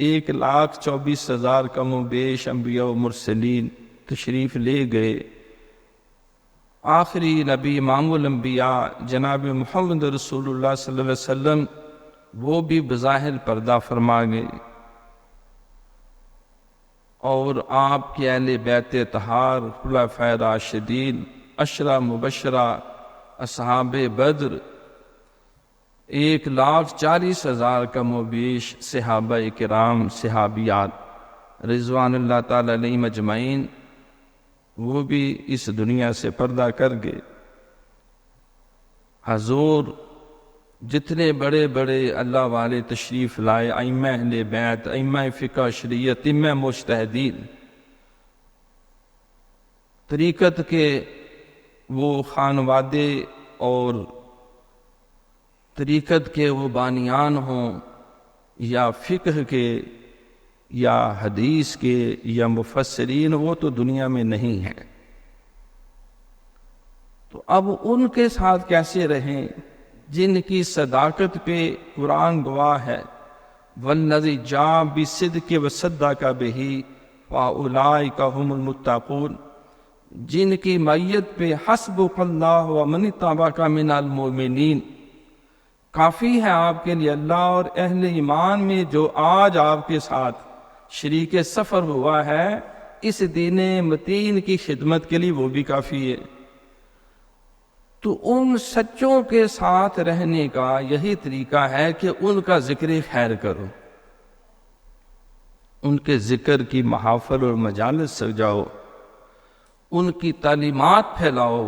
1,24,000 کم و بیش انبیاء و مرسلین تشریف لے گئے۔ آخری نبی امام الانبیاء جناب محمد رسول اللہ صلی اللہ علیہ وسلم وہ بھی بظاہر پردہ فرما گئے، اور آپ کے اہل بیت طہار، خلفائے راشدین، عشرہ مبشرہ، اصحاب بدر، 1,40,000 کم و بیش صحابہ کرام، صحابیات رضوان اللہ تعالی علیہم اجمعین، وہ بھی اس دنیا سے پردہ کر گئے۔ حضور جتنے بڑے بڑے اللہ والے تشریف لائے، ائمہ اہل بیت، ائمہ فقہ شریعت، ائمہ مجتہدین، طریقت کے وہ خانوادے اور طریقت کے وہ بانیان ہوں، یا فقہ کے یا حدیث کے یا مفسرین، وہ تو دنیا میں نہیں ہیں۔ تو اب ان کے ساتھ کیسے رہیں جن کی صداقت پہ قرآن گواہ ہے، والذی جاء بالصدق وصدق بہ فاولئک ھم المتقون، جن کی معیت پہ حسبک اللہ ومن اتبعک من المؤمنین، کافی ہے آپ کے لیے اللہ اور اہل ایمان میں جو آج آپ کے ساتھ شریک سفر ہوا ہے، اس دین متین کی خدمت کے لیے وہ بھی کافی ہے۔ تو ان سچوں کے ساتھ رہنے کا یہی طریقہ ہے کہ ان کا ذکر خیر کرو، ان کے ذکر کی محافل اور مجالس سجاؤ، ان کی تعلیمات پھیلاؤ،